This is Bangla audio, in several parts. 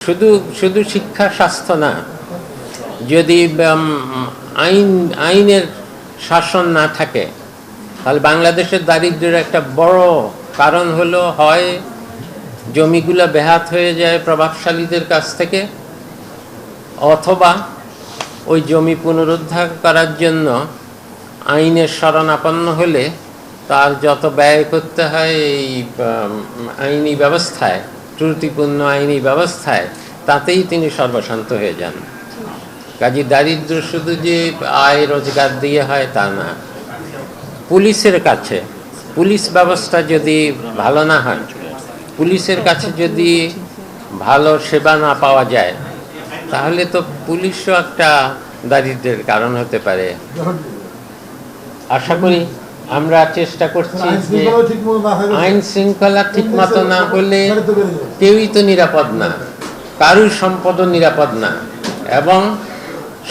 শুধু শুধু শিক্ষা স্বাস্থ্য না, যদি আইনের শাসন না থাকে তাহলে বাংলাদেশের দারিদ্র্যের একটা বড় কারণ হলো হয় জমিগুলো বেহাত হয়ে যায় প্রভাবশালীদের কাছ থেকে, অথবা ওই জমি পুনরুদ্ধার করার জন্য আইনের শরণাপন্ন হলে তার যত ব্যয় করতে হয় এই আইনি ব্যবস্থায়, ত্রুটিপূর্ণ আইনি ব্যবস্থায়, তাতেই তিনি সর্বশান্ত হয়ে যান। কাজী দারিদ্র শুধু যে আয় রোজগার দিয়ে হয় তা না, পুলিশের কাছে পুলিশ ব্যবস্থা যদি ভালো না হয়, পুলিশের কাছে যদি ভালো সেবা না পাওয়া যায়, তাহলে তো পুলিশও একটা দারিদ্র্যের কারণ হতে পারে। আশা করি আমরা চেষ্টা করছি যে আইন শৃঙ্খলা ঠিকমতো না হলে কেউই তো নিরাপদ না, কারুর সম্পদও নিরাপদ না, এবং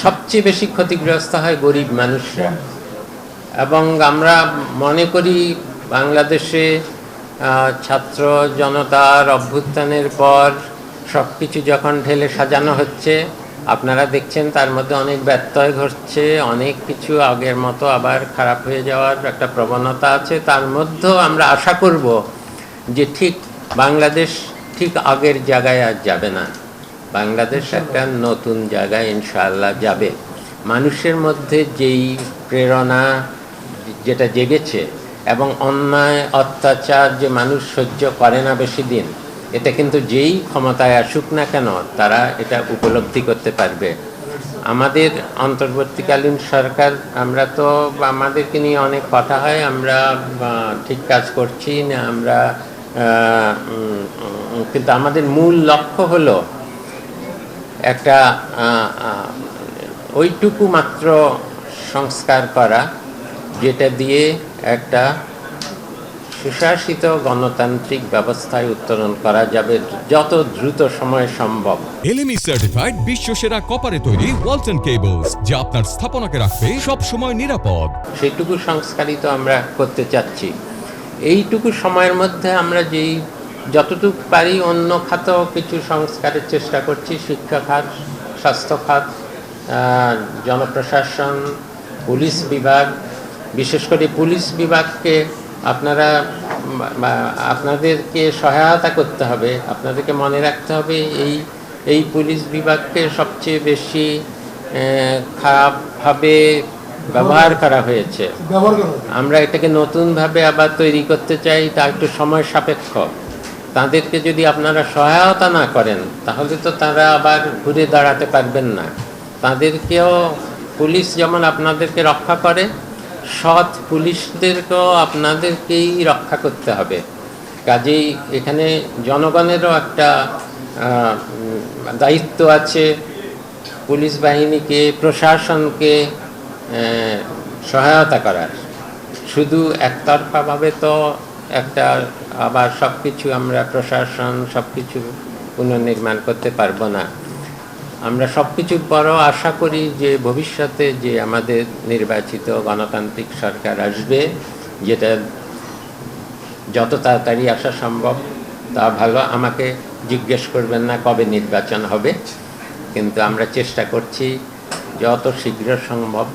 সবচেয়ে বেশি ক্ষতিগ্রস্ত হয় গরিব মানুষরা। এবং আমরা মনে করি বাংলাদেশে ছাত্র জনতার অভ্যুত্থানের পর সব কিছু যখন ঢেলে সাজানো হচ্ছে, আপনারা দেখছেন তার মধ্যে অনেক ব্যত্যয় ঘটছে, অনেক কিছু আগের মতো আবার খারাপ হয়ে যাওয়ার একটা প্রবণতা আছে। তার মধ্যেও আমরা আশা করব যে ঠিক বাংলাদেশ ঠিক আগের জায়গায় আর যাবে না, বাংলাদেশ একটা নতুন জায়গায় ইনশাআল্লাহ যাবে। মানুষের মধ্যে যেই প্রেরণা যেটা জেগেছে এবং অন্যায় অত্যাচার যে মানুষ সহ্য করে না বেশি দিন, এটা কিন্তু যেই ক্ষমতায় আসুক না কেন তারা এটা উপলব্ধি করতে পারবে। আমাদের অন্তর্বর্তীকালীন সরকার, আমরা তো আমাদেরকে নিয়ে অনেক কথা হয়, আমরা ঠিক কাজ করছি না আমরা, কিন্তু আমাদের মূল লক্ষ্য হলো একটা ওইটুকু মাত্র সংস্কার করা যেটা দিয়ে একটা সুশাসিত গণতান্ত্রিক ব্যবস্থায় উত্তরণ করা যাবে যত দ্রুত সময় সম্ভব। এলএমই সার্টিফাইড বিশ্বসেরা কপারে তৈরি ওয়ালটন কেবলস, যা আপনার স্থাপনাকে রাখবে সব সময় নিরাপদ। সেইটুকু সংস্কারিত আমরা করতে চাচ্ছি। এইটুকু সময়ের মধ্যে আমরা যেই যতটুকু পারি অন্য খাতেও কিছু সংস্কারের চেষ্টা করছি, শিক্ষা খাত, স্বাস্থ্য খাত, জনপ্রশাসন, পুলিশ বিভাগ। বিশেষ করে পুলিশ বিভাগকে আপনাদেরকে সহায়তা করতে হবে, আপনাদেরকে মনে রাখতে হবে এই পুলিশ বিভাগকে সবচেয়ে বেশি খারাপভাবে ব্যবহার করা হয়েছে। আমরা এটাকে নতুনভাবে আবার তৈরি করতে চাই, তা একটু সময় সাপেক্ষ। তাদেরকে যদি আপনারা সহায়তা না করেন তাহলে তো তারা আবার ঘুরে দাঁড়াতে পারবেন না। তাদেরকেও পুলিশ যেমন আপনাদেরকে রক্ষা করে, সৎ পুলিশদেরকেও আপনাদেরকেই রক্ষা করতে হবে। কাজেই এখানে জনগণেরও একটা দায়িত্ব আছে পুলিশ বাহিনীকে, প্রশাসনকে সহায়তা করার। শুধু একতরফাভাবে তো একটা আবার সব কিছু আমরা প্রশাসন সব কিছু পুনর্নির্মাণ করতে পারবো না। আমরা সব কিছুর পরও আশা করি যে ভবিষ্যতে যে আমাদের নির্বাচিত গণতান্ত্রিক সরকার আসবে, যেটা যত তাড়াতাড়ি আসা সম্ভব তা ভালো। আমাকে জিজ্ঞেস করবেন না কবে নির্বাচন হবে, কিন্তু আমরা চেষ্টা করছি যত শীঘ্র সম্ভব।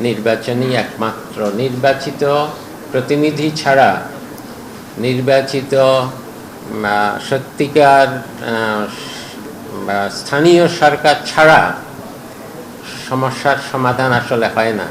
নির্বাচনই একমাত্র, নির্বাচিত প্রতিনিধি ছাড়া, নির্বাচিত সত্যিকার স্থানীয় সরকার ছাড়া সমস্যার সমাধান আসলে হয় না।